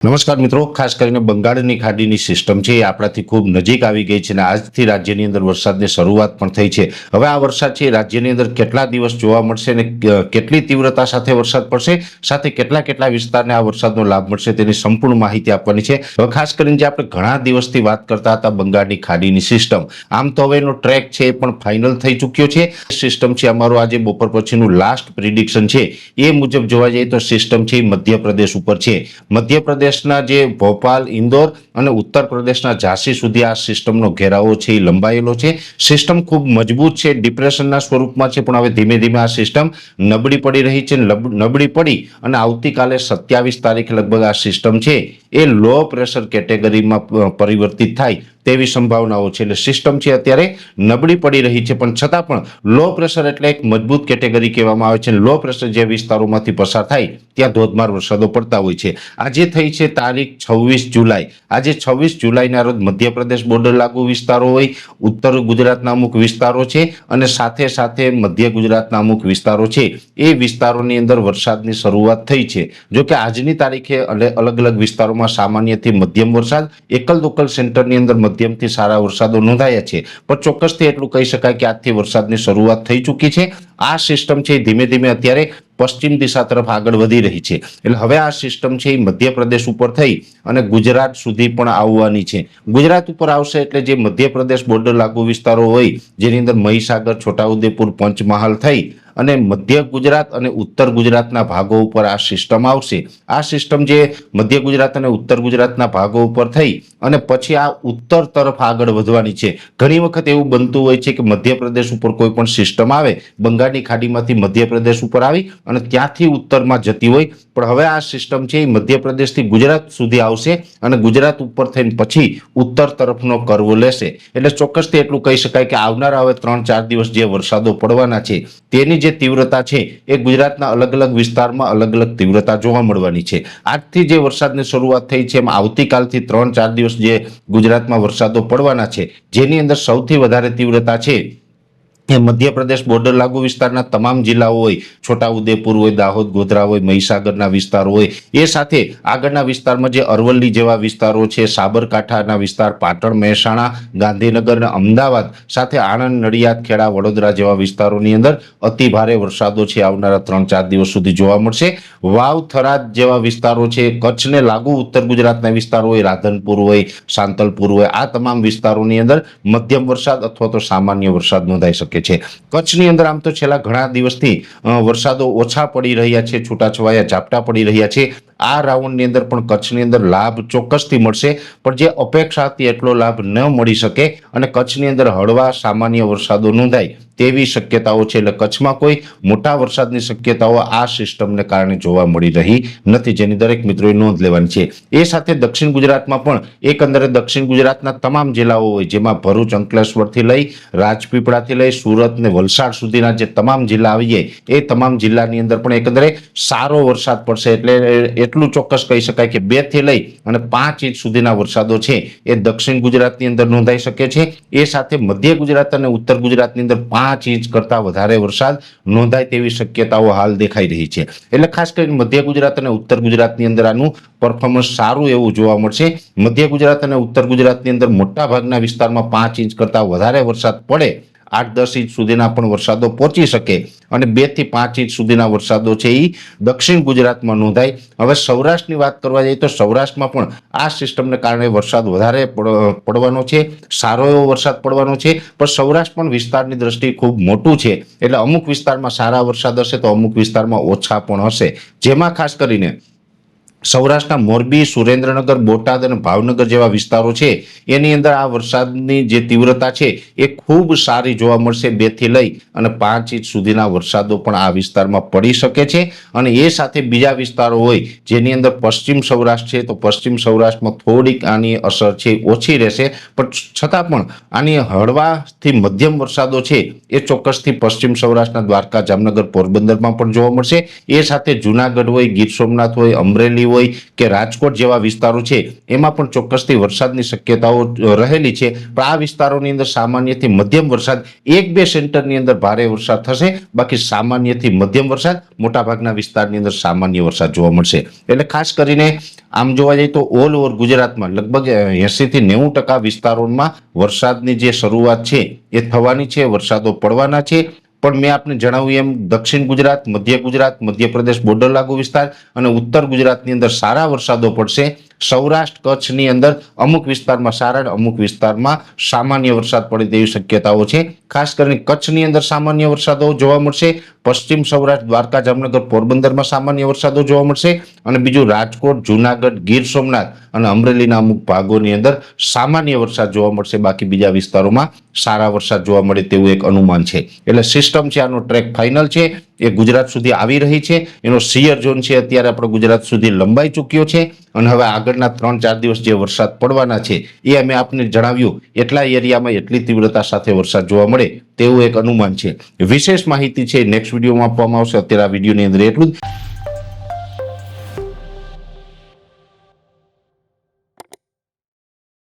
નમસ્કાર મિત્રો, ખાસ કરીને બંગાળની ખાડીની સિસ્ટમ છે એ આપણાથી ખૂબ નજીક આવી ગઈ છે અને આજથી રાજ્યની અંદર વરસાદની શરૂઆત પણ થઈ છે. હવે આ વરસાદ છે રાજ્યની અંદર કેટલા દિવસ જોવા મળશે અને કેટલી તીવ્રતા સાથે વરસાદ પડશે, સાથે કેટલા કેટલા વિસ્તારને આ વરસાદનો લાભ મળશે તેની સંપૂર્ણ માહિતી આપવાની છે. હવે ખાસ કરીને જે આપણે ઘણા દિવસથી વાત કરતા હતા બંગાળની ખાડીની સિસ્ટમ, આમ તો હવે એનો ટ્રેક છે એ પણ ફાઇનલ થઈ ચૂક્યો છે. સિસ્ટમ છે અમારું આજે બપોર પછીનું લાસ્ટ પ્રિડિક્શન છે એ મુજબ જોવા જઈએ તો સિસ્ટમ છે એ મધ્યપ્રદેશ ઉપર છે. મધ્યપ્રદેશ જે ભોપાલ, ઇન્દોર અને ઉત્તર પ્રદેશના ઝાંસી સુધી આ સિસ્ટમનો ઘેરાવો છે એ લંબાયેલો છે. સિસ્ટમ ખૂબ મજબૂત છે, ડિપ્રેશનના સ્વરૂપમાં છે, પણ હવે ધીમે ધીમે આ સિસ્ટમ નબળી પડી રહી છે. નબળી પડી અને આવતીકાલે 27 તારીખે લગભગ આ સિસ્ટમ છે એ લો પ્રેશર કેટેગરીમાં પરિવર્તિત થાય તેવી સંભાવનાઓ છે. એટલે સિસ્ટમ છે અત્યારે નબળી પડી રહી છે, પણ છતાં પણ લો પ્રેશર એટલે એક મજબૂત કેટેગરી કહેવામાં આવે છે. લો પ્રેશર જે વિસ્તારોમાંથી પસાર થાય ત્યાં ધોધમાર વરસાદો પડતા હોય છે. આજે થઈ છે તારીખ 26 જુલાઈ. આજે 26 જુલાઈના રોજ મધ્યપ્રદેશ બોર્ડર લાગુ વિસ્તારો હોય, ઉત્તર ગુજરાતના અમુક વિસ્તારો છે અને સાથે સાથે મધ્ય ગુજરાતના અમુક વિસ્તારો છે એ વિસ્તારોની અંદર વરસાદની શરૂઆત થઈ છે. જો કે આજની તારીખે અલગ અલગ વિસ્તારોમાં સામાન્યથી મધ્યમ વરસાદ, એકલ દોકલ સેન્ટરની અંદર મધ્યમથી સારા વરસાદો નોંધાયા છે, પણ ચોક્કસથી એટલું કહી શકાય કે આજથી વરસાદની શરૂઆત થઈ ચૂકી છે. આ સિસ્ટમ છે ધીમે ધીમે અત્યારે પશ્ચિમ દિશા તરફ આગળ વધી રહી છે. એટલે હવે આ સિસ્ટમ છે એ મધ્યપ્રદેશ ઉપર થઈ અને ગુજરાત સુધી પણ આવવાની છે. ગુજરાત ઉપર આવશે એટલે જે મધ્યપ્રદેશ બોર્ડર લાગુ વિસ્તારો હોય જેની અંદર મહીસાગર, છોટાઉદેપુર, પંચમહાલ થઈ અને મધ્ય ગુજરાત અને ઉત્તર ગુજરાતના ભાગો ઉપર આ સિસ્ટમ આવશે. આ સિસ્ટમ જે મધ્ય ગુજરાત અને ઉત્તર ગુજરાતના ભાગો ઉપર થઈ અને પછી આ ઉત્તર તરફ આગળ વધવાની છે. ઘણી વખત એવું બનતું હોય છે કે મધ્યપ્રદેશ ઉપર કોઈ પણ સિસ્ટમ આવે, બંગાળની ખાડીમાંથી મધ્યપ્રદેશ ઉપર આવી અને ત્યાંથી ઉત્તરમાં જતી હોય, પણ હવે આ સિસ્ટમ છે એ મધ્યપ્રદેશથી ગુજરાત સુધી આવશે અને ગુજરાત ઉપર થઈને પછી ઉત્તર તરફનો કરવો લેશે. એટલે ચોક્કસથી એટલું કહી શકાય કે આવનારા હવે 3-4 દિવસ જે વરસાદો પડવાના છે તેની જે તીવ્રતા છે એ ગુજરાતના અલગ અલગ વિસ્તારમાં અલગ અલગ તીવ્રતા જોવા મળવાની છે. આજથી જે વરસાદની શરૂઆત થઈ છે એમાં આવતીકાલથી 3-4 દિવસ જે ગુજરાતમાં વરસાદો પડવાના છે જેની અંદર સૌથી વધારે તીવ્રતા છે એ મધ્યપ્રદેશ બોર્ડર લાગુ વિસ્તારના તમામ જિલ્લાઓ હોય, છોટાઉદેપુર હોય, દાહોદ, ગોધરા હોય, મહીસાગરના વિસ્તારો હોય, એ સાથે આગળના વિસ્તારમાં જે અરવલ્લી જેવા વિસ્તારો છે, સાબરકાંઠાના વિસ્તાર, પાટણ, મહેસાણા, ગાંધીનગર અને અમદાવાદ સાથે આણંદ, નડિયાદ, ખેડા, વડોદરા જેવા વિસ્તારોની અંદર અતિ ભારે વરસાદો છે આવનારા 3-4 દિવસ સુધી જોવા મળશે. વાવ, થરાદ જેવા વિસ્તારો છે, કચ્છને લાગુ ઉત્તર ગુજરાતના વિસ્તારો હોય, રાધનપુર હોય, સાંતલપુર હોય, આ તમામ વિસ્તારોની અંદર મધ્યમ વરસાદ અથવા તો સામાન્ય વરસાદ નોંધાઈ શકે છે. કચ્છની અંદર આમ તો છેલ્લા ઘણા દિવસથી વરસાદો ઓછા પડી રહ્યા છે, છૂટાછવાયા ઝાપટા પડી રહ્યા છે. આ રાઉન્ડની અંદર પણ કચ્છની અંદર લાભ ચોક્કસથી મળશે, પણ જે અપેક્ષા હતી એટલો લાભ ન મળી શકે અને કચ્છની અંદર હળવા સામાન્ય વરસાદો નોંધાય તેવી શક્યતાઓ છે. એટલે કચ્છમાં કોઈ મોટા વરસાદની શક્યતાઓ આ સિસ્ટમને કારણે જોવા મળી રહી નથી, જેની દરેક મિત્રોએ નોંધ લેવાની છે. એ સાથે દક્ષિણ ગુજરાતમાં પણ એકંદરે દક્ષિણ ગુજરાતના તમામ જિલ્લાઓ હોય જેમાં ભરૂચ, અંકલેશ્વરથી લઈ રાજપીપળાથી લઈ સુરત ને વલસાડ સુધીના જે તમામ જિલ્લા આવી જાય એ તમામ જિલ્લાની અંદર પણ એકંદરે સારો વરસાદ પડશે. એટલે એટલું ચોક્કસ કહી શકાય કે 2 થી લઈ અને 5 ઇંચ સુધીના વરસાદો છે એ દક્ષિણ ગુજરાતની અંદર નોંધાઈ શકે છે. એ સાથે મધ્ય ગુજરાત અને ઉત્તર ગુજરાતની અંદર 5 ઇંચ કરતા વધારે વરસાદ નોંધાય તેવી શક્યતાઓ હાલ દેખાઈ રહી છે. એટલે ખાસ કરીને મધ્ય ગુજરાત અને ઉત્તર ગુજરાતની અંદર આનું પરફોર્મન્સ સારું એવું જોવા મળશે. મધ્ય ગુજરાત અને ઉત્તર ગુજરાતની અંદર મોટા ભાગના વિસ્તારમાં 5 ઇંચ કરતા વધારે વરસાદ પડે, 8-10 ઇંચ સુધીના પણ વરસાદો પહોંચી શકે અને 2 થી 5 ઇંચ સુધીના વરસાદો છે એ દક્ષિણ ગુજરાતમાં નોંધાય. હવે સૌરાષ્ટ્રની વાત કરવા જઈએ તો સૌરાષ્ટ્રમાં પણ આ સિસ્ટમને કારણે વરસાદ વધારે પડવાનો છે, સારો એવો વરસાદ પડવાનો છે, પણ સૌરાષ્ટ્ર પણ વિસ્તારની દ્રષ્ટિએ ખૂબ મોટું છે. એટલે અમુક વિસ્તારમાં સારા વરસાદ હશે તો અમુક વિસ્તારમાં ઓછા પણ હશે. જેમાં ખાસ કરીને સૌરાષ્ટ્રના મોરબી, સુરેન્દ્રનગર, બોટાદ અને ભાવનગર જેવા વિસ્તારો છે એની અંદર આ વરસાદની જે તીવ્રતા છે એ ખૂબ સારી જોવા મળશે. 2 થી લઈ અને 5 ઇંચ સુધીના વરસાદો પણ આ વિસ્તારમાં પડી શકે છે. અને એ સાથે બીજા વિસ્તારો હોય જેની અંદર પશ્ચિમ સૌરાષ્ટ્ર છે તો પશ્ચિમ સૌરાષ્ટ્રમાં થોડીક આની અસર છે ઓછી રહેશે, પણ છતાં પણ આની હળવાથી મધ્યમ વરસાદો છે એ ચોક્કસથી પશ્ચિમ સૌરાષ્ટ્રના દ્વારકા, જામનગર, પોરબંદરમાં પણ જોવા મળશે. એ સાથે જુનાગઢ હોય, ગીર સોમનાથ હોય, અમરેલી હોય કે રાજકોટ જેવા વિસ્તારો છે એમાં પણ ચોક્કસથી વરસાદની શક્યતાઓ રહેલી છે. પણ આ વિસ્તારોની અંદર સામાન્યથી મધ્યમ વરસાદ 1-2 સેન્ટરની અંદર ભારે વરસાદ થશે. બાકી સામાન્યથી મધ્યમ વરસાદ, મોટાભાગના વિસ્તારની અંદર સામાન્ય વરસાદ જોવા મળશે. એટલે ખાસ કરીને આમ જોવા જઈએ તો ઓલ ઓવર ગુજરાતમાં લગભગ 80 થી 90% વિસ્તારોમાં વરસાદની જે શરૂઆત છે એ થવાની છે, વરસાદો પડવાના છે. પણ મેં આપને જણાવ્યું એમ દક્ષિણ ગુજરાત, મધ્ય ગુજરાત, મધ્યપ્રદેશ બોર્ડર લાગુ વિસ્તાર અને ઉત્તર ગુજરાતની અંદર સારા વરસાદો પડશે. સૌરાષ્ટ્ર કચ્છની અંદર અમુક વિસ્તારમાં સારા અને અમુક વિસ્તારમાં સામાન્ય વરસાદ પડે તેવી શક્યતાઓ છે. ખાસ કરીને કચ્છની અંદર સામાન્ય વરસાદો જોવા મળશે. પશ્ચિમ સૌરાષ્ટ્ર, દ્વારકા, જામનગર, પોરબંદરમાં સામાન્ય વરસાદો જોવા મળશે. અને બીજું રાજકોટ, જુનાગઢ, ગીર સોમનાથ અને અમરેલીના અમુક ભાગોની અંદર સામાન્ય વરસાદ જોવા મળશે. બાકી બીજા વિસ્તારોમાં સારા વરસાદ જોવા મળે તેવું એક અનુમાન છે. એટલે સિસ્ટમ છે, આનો ટ્રેક ફાઇનલ છે, એ ગુજરાત સુધી આવી રહી છે. એનો સિયર ઝોન છે અત્યારે આપણો ગુજરાત સુધી લંબાઈ ચૂક્યો છે. અને હવે આગળના 3-4 દિવસ જે વરસાદ પડવાના છે એ અમે આપને જણાવ્યું એટલા એરિયામાં એટલી તીવ્રતા સાથે વરસાદ જોવા મળે તેવું એક અનુમાન છે. વિશેષ માહિતી છે નેક્સ્ટ વિડીયોમાં આપવામાં આવશે. અત્યારે આ વિડીયોની અંદર એટલું જ.